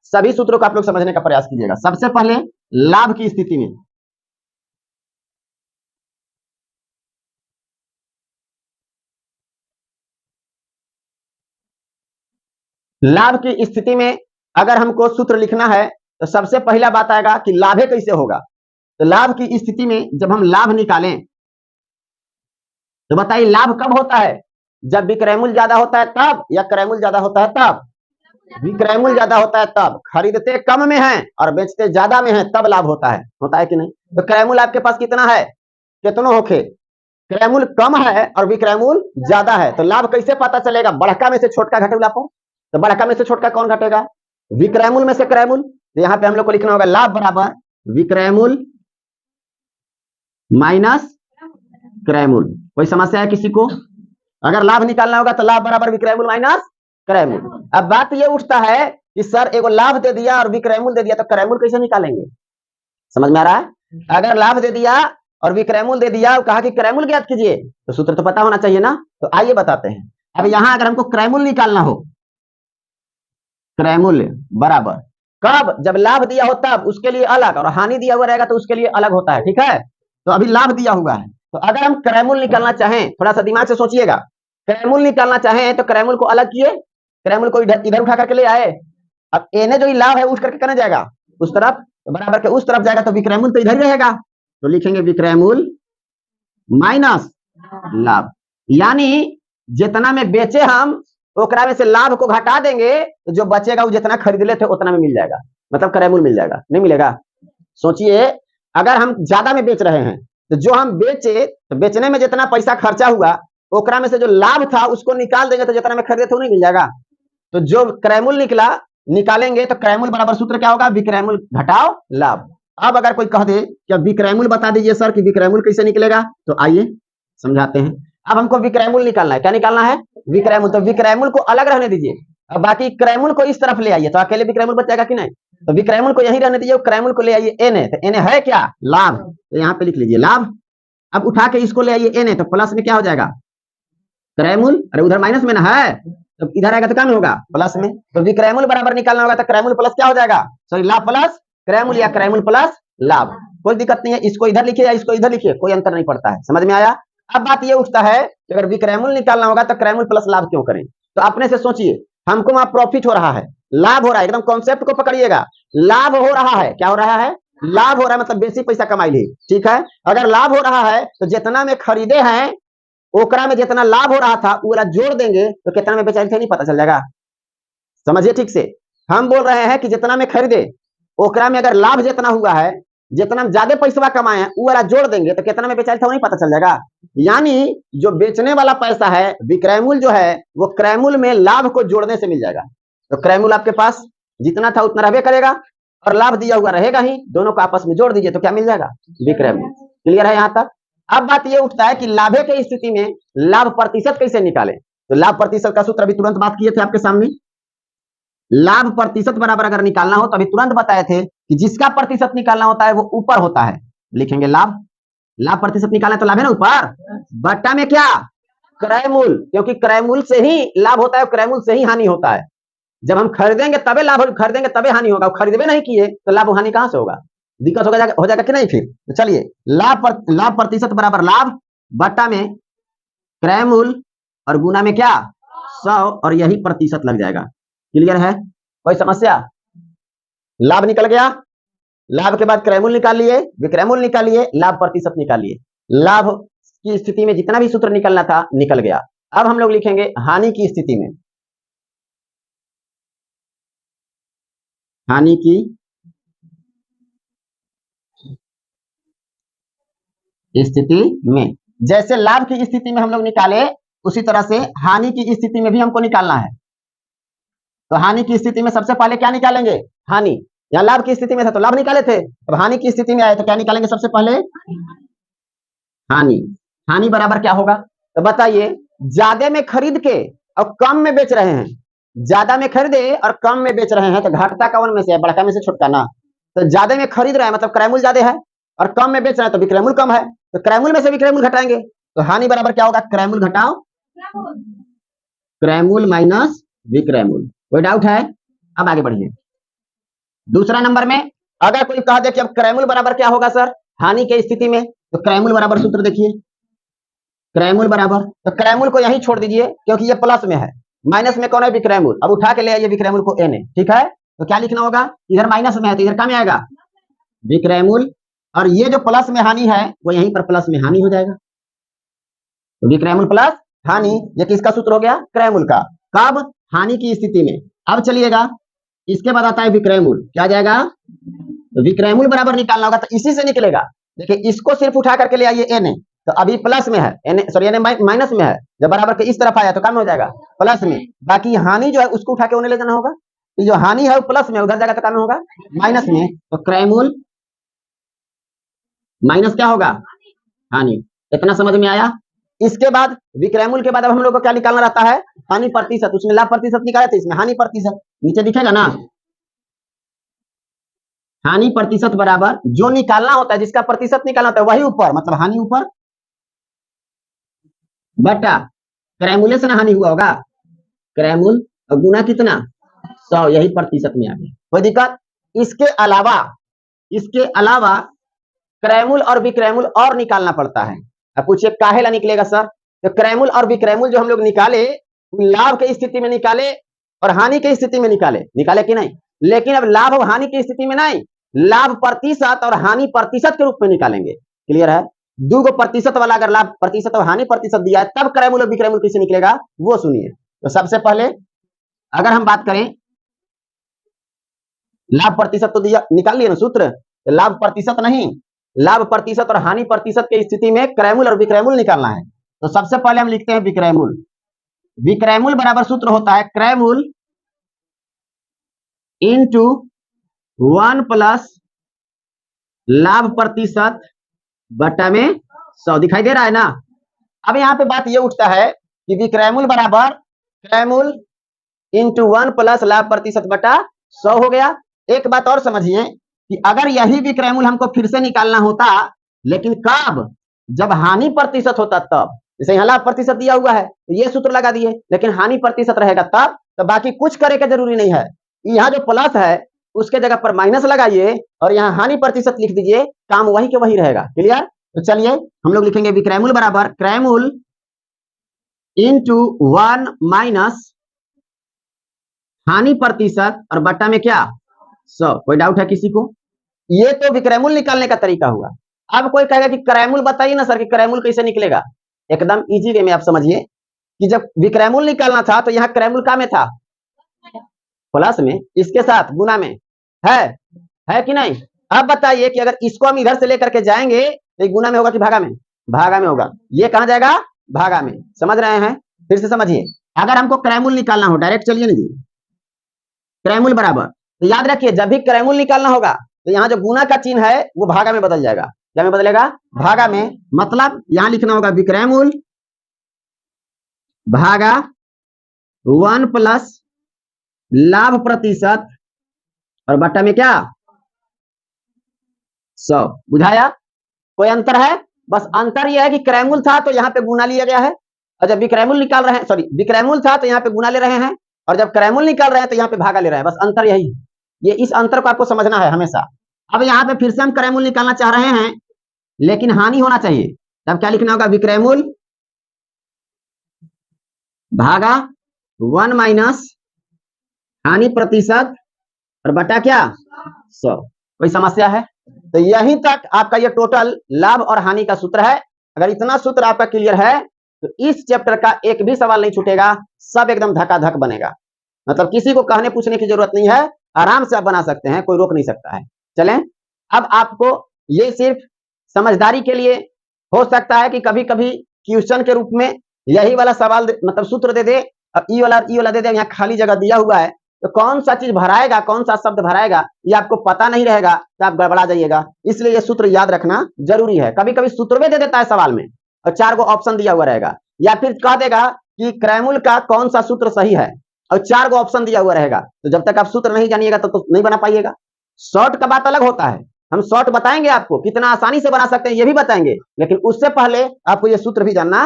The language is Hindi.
सभी सूत्रों को आप लोग समझने का प्रयास कीजिएगा। सबसे पहले लाभ की स्थिति में अगर हमको सूत्र लिखना है तो सबसे पहला बात आएगा कि लाभे कैसे होगा। तो लाभ की स्थिति में जब हम लाभ निकालें तो बताइए लाभ कब होता है? जब विक्रय मूल्य ज्यादा होता है तब, या क्रय मूल्य ज्यादा होता है तब? विक्रय मूल्य ज्यादा होता है तब। खरीदते कम में है और बेचते ज्यादा में है तब लाभ होता है कि नहीं? तो क्रय मूल्य आपके पास कितना है? कितनों होके क्रय मूल्य कम है और विक्रय मूल्य ज्यादा है, तो लाभ कैसे पता चलेगा? बढ़का में से छोटका घटेगा लाभ। तो बढ़का में से छोटका कौन घटेगा? विक्रय मूल्य में से क्रय मूल्य। तो यहाँ पे हम लोग को लिखना होगा लाभ बराबर विक्रय मूल्य माइनस क्रय मूल्य। कोई समस्या है किसी को? अगर लाभ निकालना होगा तो लाभ बराबर विक्रय मूल्य माइनस क्रय मूल्य। अब बात ये उठता है कि सर एगो लाभ दे दिया और विक्रय मूल्य दे दिया, तो क्रय मूल्य कैसे निकालेंगे? समझ में आ रहा है? अगर लाभ दे दिया और विक्रय मूल्य दे दिया, कहा कि क्रय मूल्य ज्ञात कीजिए, तो सूत्र तो पता होना चाहिए ना। तो आइए बताते हैं। अब यहाँ अगर हमको क्रय मूल्य निकालना हो, क्रय मूल्य बराबर कब? जब लाभ दिया हो तब, उसके लिए अलग, और हानि दिया हुआ रहेगा तो उसके लिए अलग होता है। ठीक है, तो अभी लाभ दिया हुआ है, तो अगर हम क्रय मूल्य निकालना चाहें, थोड़ा सा दिमाग से सोचिएगा, क्रय मूल्य निकालना चाहें तो क्रय मूल्य को अलग किए, क्रय मूल्य को इधर उठा करके ले आए। अब एने जो लाभ है उठ करके करने जाएगा उस तरफ, तो बराबर के उस तरफ जाएगा, तो विक्रय मूल्य तो इधर ही रहेगा। तो लिखेंगे विक्रय मूल्य माइनस लाभ, यानी जितना में बेचे हम ओकरा में से लाभ को घटा देंगे, तो जो बचेगा वो जितना खरीद ले थे उतना में मिल जाएगा, मतलब क्रय मूल्य मिल जाएगा। नहीं मिलेगा? सोचिए, अगर हम ज्यादा में बेच रहे हैं तो जो हम बेचे, तो बेचने में जितना पैसा खर्चा हुआ ओकरा में से जो लाभ था उसको निकाल देंगे, तो जितना में खरीदे थे वो नहीं मिल जाएगा। तो जो क्रय मूल्य निकालेंगे तो क्रय मूल्य बराबर सूत्र क्या होगा? विक्रय मूल्य घटाओ लाभ। अब अगर कोई कह दे कि विक्रय मूल्य बता दीजिए सर कि विक्रय मूल्य कैसे निकलेगा, तो आइए समझाते हैं। अब हमको विक्रय मूल्य निकालना है। क्या निकालना है? विक्रय मूल्य। तो विक्रय मूल्य को अलग रहने दीजिए, अब बाकी क्रय मूल्य को इस तरफ ले आइए, तो अकेले विक्रय मूल्य बचेगा कि नहीं? तो विक्रय मूल्य को यही रहने दीजिए, क्रय मूल्य को ले आइए एन है, तो एन है क्या? लाभ। तो यहाँ पे लिख लीजिए लाभ। अब उठा के इसको ले आइए एन है, तो प्लस में क्या हो जाएगा? क्रय मूल्य। अरे उधर माइनस में ना है, तो इधर आएगा तो क्या में होगा? प्लस में। तो विक्रय मूल्य बराबर निकालना होगा, तो क्रय मूल्य प्लस क्या हो जाएगा? सॉरी, लाभ प्लस क्रय मूल्य, या क्रय मूल्य प्लस लाभ। कोई दिक्कत नहीं है, इसको इधर लिखिए या इसको इधर लिखिए, कोई अंतर नहीं पड़ता है। समझ में आया? अब बात ये उठता है कि अगर विक्रय मूल्य निकालना होगा तो क्रय मूल्य प्लस लाभ क्यों करें? तो अपने से सोचिए, हमको वहां प्रॉफिट हो रहा है, लाभ हो रहा है, एकदम कॉन्सेप्ट को पकड़िएगा। लाभ हो रहा है, क्या हो रहा है? लाभ हो रहा है, मतलब बेसी पैसा कमाई ली। ठीक है, अगर लाभ हो रहा है तो जितना में खरीदे हैं ओकरा में जितना लाभ हो रहा था वो वाला जोड़ देंगे, तो कितना में बेचा थे नहीं पता चल जाएगा। समझिए ठीक से, हम बोल रहे हैं कि जितना में खरीदे ओकरा में अगर लाभ जितना हुआ है, जितना ज्यादा पैसा कमाए हैं वो वाला जोड़ देंगे, तो कितना में बेचा था वो नहीं पता चल जाएगा। यानी जो बेचने वाला पैसा है, विक्रय मूल्य जो है, वो क्रय मूल्य में लाभ को जोड़ने से मिल जाएगा। तो क्रय मूल्य आपके पास जितना था उतना रहबे करेगा और लाभ दिया हुआ रहेगा ही, दोनों को आपस में जोड़ दीजिए तो क्या मिल जाएगा? विक्रय मूल्य। क्लियर है यहाँ तक? अब बात ये उठता है कि लाभे की स्थिति में लाभ प्रतिशत कैसे निकालें। तो लाभ प्रतिशत का सूत्र अभी तुरंत बात किए थे आपके सामने। लाभ प्रतिशत बराबर अगर निकालना हो तो अभी तुरंत बताए थे कि जिसका प्रतिशत निकालना होता है वो ऊपर होता है। लिखेंगे लाभ, लाभ प्रतिशत निकालना तो लाभ है ना ऊपर, बट्टा में क्या? क्रय मूल्य, क्योंकि क्रय मूल्य से ही लाभ होता है, क्रय मूल्य से ही हानि होता है। जब हम खरीदेंगे तबे लाभ, खरीदेंगे तबे हानि होगा, खरीदे नहीं किए तो लाभ हानि कहां से होगा? दिक्कत हो जाएगा कि नहीं? फिर तो चलिए, लाभ प्रतिशत बराबर लाभ बट्टा में क्रय मूल्य और गुना में क्या? 100, और यही प्रतिशत लग जाएगा। क्लियर है? कोई समस्या? लाभ निकल गया, लाभ के बाद क्रय मूल्य निकाल लिए, विक्रय मूल्य निकाल लिए, लाभ प्रतिशत निकाल लिए। लाभ की स्थिति में जितना भी सूत्र निकलना था निकल गया। अब हम लोग लिखेंगे हानि की स्थिति में। हानि की स्थिति में जैसे लाभ की स्थिति में हम लोग निकाले, उसी तरह से हानि की स्थिति में भी हमको निकालना है। तो हानि की स्थिति में सबसे पहले क्या निकालेंगे? हानि। या लाभ की स्थिति में था तो लाभ निकाले थे, अब हानि की स्थिति में आए तो क्या निकालेंगे? सबसे पहले हानि। हानि बराबर क्या होगा? तो बताइए, ज्यादा में खरीद के और कम में बेच रहे हैं, ज्यादा में खरीदे और कम में बेच रहे हैं, तो घाटा कौन में से है? बड़का में से छोटका ना। तो ज्यादा में खरीद रहे हैं मतलब क्रय मूल्य ज्यादा है, और कम में बेच रहे हैं तो विक्रय मूल्य कम है, तो क्रय मूल्य में से विक्रय मूल्य घटाएंगे। तो हानि बराबर क्या होगा? क्रय मूल्य घटाओ क्रय मूल्य माइनस विक्रय मूल्य। कोई डाउट है? अब आगे बढ़िए। दूसरा नंबर में अगर कोई कह दे कि अब क्रैमूल बराबर क्या होगा सर हानि की स्थिति में, तो क्रैमूल बराबर सूत्र देखिए, क्रैमूल बराबर, तो क्रैमूल को यहीं छोड़ दीजिए क्योंकि ये प्लस में है, माइनस में कौन है विक्रैमूल, अब उठा के ले आइए विक्रैमूल को एन, ठीक है, तो क्या लिखना होगा, इधर माइनस में है तो इधर क्या में आएगा विक्रैमूल, और ये जो प्लस में हानि है वो यहीं पर प्लस में हानि हो जाएगा, तो विक्रैमूल प्लस हानि, ये किसका सूत्र हो गया क्रैमूल का, कब हानि की स्थिति में। अब चलिएगा इसके बाद आता है विक्रैमूल, क्या जाएगा, तो विक्रैमूल बराबर निकालना होगा, तो इसी से निकलेगा, देखिए इसको सिर्फ उठा करके ले आइए एन, तो अभी प्लस में है एन, सॉरी एन माइनस में है, जब बराबर के इस तरफ आया तो कम हो जाएगा प्लस में, बाकी हानि जो है उसको उठा के उन्हें ले जाना होगा, तो जो हानि है वो प्लस में, उधर जाएगा तो कम होगा माइनस में, तो क्रैमूल माइनस क्या होगा हानि, इतना समझ में आया। इसके बाद विक्रैमूल के बाद अब हम लोग को क्या निकालना रहता है हानि प्रतिशत, उसमें लाभ प्रतिशत निकाले थे, इसमें हानि प्रतिशत नीचे दिखेगा ना, हानि प्रतिशत बराबर जो निकालना होता है, जिसका प्रतिशत निकालना होता है वही ऊपर, मतलब हानि ऊपर बटा क्रैमुलेशन हानि हुआ होगा, क्रैमूल और गुना कितना 100, यही प्रतिशत में आ गया, कोई दिक्कत। इसके अलावा क्रैमूल और विक्रैमूल और निकालना पड़ता है, अब पूछिए काहेला निकलेगा सर, तो क्रैमूल और विक्रैमूल जो हम लोग निकाले लाभ की स्थिति में निकाले और हानि की स्थिति में निकाले कि नहीं, लेकिन अब लाभ और हानि की स्थिति में नहीं, लाभ प्रतिशत और हानि प्रतिशत के रूप में निकालेंगे, क्लियर है, दो प्रतिशत वाला अगर लाभ प्रतिशत और हानि प्रतिशत दिया है तब क्रैमूल और विक्रैमूल कैसे निकलेगा वो सुनिए। तो सबसे पहले अगर हम बात करें लाभ प्रतिशत तो दिया निकाल लिया ना सूत्र, तो लाभ प्रतिशत नहीं, लाभ प्रतिशत और हानि प्रतिशत की स्थिति में क्रैमूल और विक्रैमूल निकालना है, तो सबसे पहले हम लिखते हैं विक्रैमूल, विक्रैमूल बराबर सूत्र होता है क्रैमूल इंटू 1 प्लस लाभ प्रतिशत बटा में 100, दिखाई दे रहा है ना। अब यहाँ पे बात ये उठता है कि विक्रैमूल बराबर क्रैमूल इंटू 1 प्लस लाभ प्रतिशत बटा 100 हो गया। एक बात और समझिए कि अगर यही विक्रैमूल हमको फिर से निकालना होता, लेकिन कब, जब हानि प्रतिशत होता तब, जैसे यहाँ लाभ प्रतिशत दिया हुआ है तो ये सूत्र लगा दिए, लेकिन हानि प्रतिशत रहेगा तब, तो बाकी कुछ करे का जरूरी नहीं है, यहाँ जो प्लस है उसके जगह पर माइनस लगाइए और यहाँ हानि प्रतिशत लिख दीजिए, काम वही के वही रहेगा, क्लियर। तो चलिए हम लोग लिखेंगे विक्रैमूल बराबर क्रैमूल इंटू 1 माइनस हानि प्रतिशत और बट्टा में क्या 100, कोई डाउट है किसी को, ये तो विक्रैमूल निकालने का तरीका हुआ। अब कोई कहेगा कि क्रैमूल बताइए ना सर कि क्रैमूल कैसे निकलेगा, एकदम इजी वे में आप समझिए कि जब विक्रैमूल निकालना था तो यहाँ क्रैमूल का में था प्लस में, इसके साथ गुना में है कि नहीं। अब बताइए कि अगर इसको हम इधर से लेकर के जाएंगे तो गुना में होगा कि भागा में, भागा में होगा, ये कहां जाएगा भागा में, समझ रहे हैं, फिर से समझिए, अगर हमको क्रैमूल निकालना हो डायरेक्ट चलिए ना जी, क्रैमूल बराबर, तो याद रखिए जब भी क्रैमूल निकालना होगा तो यहाँ जो गुना का चिन्ह है वो भागा में बदल जाएगा, क्या में बदलेगा भागा में, मतलब यहां लिखना होगा विक्रैमूल भागा 1 प्लस लाभ प्रतिशत और बट्टा में क्या 100, बुझाया, कोई अंतर है, बस अंतर यह है कि क्रैमूल था तो यहाँ पे गुना लिया गया है, और जब विक्रैमूल निकाल रहे हैं, सॉरी विक्रैमूल था तो यहाँ पे गुना ले रहे हैं, और जब क्रैमूल निकाल रहे हैं तो यहाँ पे भागा ले रहे हैं, बस अंतर यही है, ये इस अंतर को आपको समझना है हमेशा। अब यहाँ पे फिर से हम क्रैमूल निकालना चाह रहे हैं लेकिन हानि होना चाहिए, तब क्या लिखना होगा विक्रैमूल भागा 1 माइनस हानि प्रतिशत और बटा क्या 100, कोई समस्या है। तो यहीं तक आपका ये टोटल लाभ और हानि का सूत्र है। अगर इतना सूत्र आपका क्लियर है तो इस चैप्टर का एक भी सवाल नहीं छूटेगा, सब एकदम धकाधक बनेगा, मतलब किसी को कहने पूछने की जरूरत नहीं है, आराम से आप बना सकते हैं, कोई रोक नहीं सकता है। चलें, अब आपको ये सिर्फ समझदारी के लिए हो सकता है कि कभी कभी क्वेश्चन के रूप में यही वाला सवाल मतलब सूत्र दे दे, अब ई वाला दे दे, यहाँ खाली जगह दिया हुआ है, तो कौन सा चीज भराएगा, कौन सा शब्द भराएगा, ये आपको पता नहीं रहेगा तो आप गड़बड़ा जाइएगा, इसलिए ये सूत्र याद रखना जरूरी है। कभी कभी सूत्र में दे देता है सवाल में और 4 गो ऑप्शन दिया हुआ रहेगा, या फिर कह देगा कि क्रैमूल का कौन सा सूत्र सही है और 4 गो ऑप्शन दिया हुआ रहेगा, तो जब तक आप सूत्र नहीं जानिएगा तो नहीं बना पाइएगा। शॉर्ट का बात अलग होता है, हम शॉर्ट बताएंगे आपको कितना आसानी से बना सकते हैं ये भी बताएंगे, लेकिन उससे पहले आपको ये सूत्र भी जानना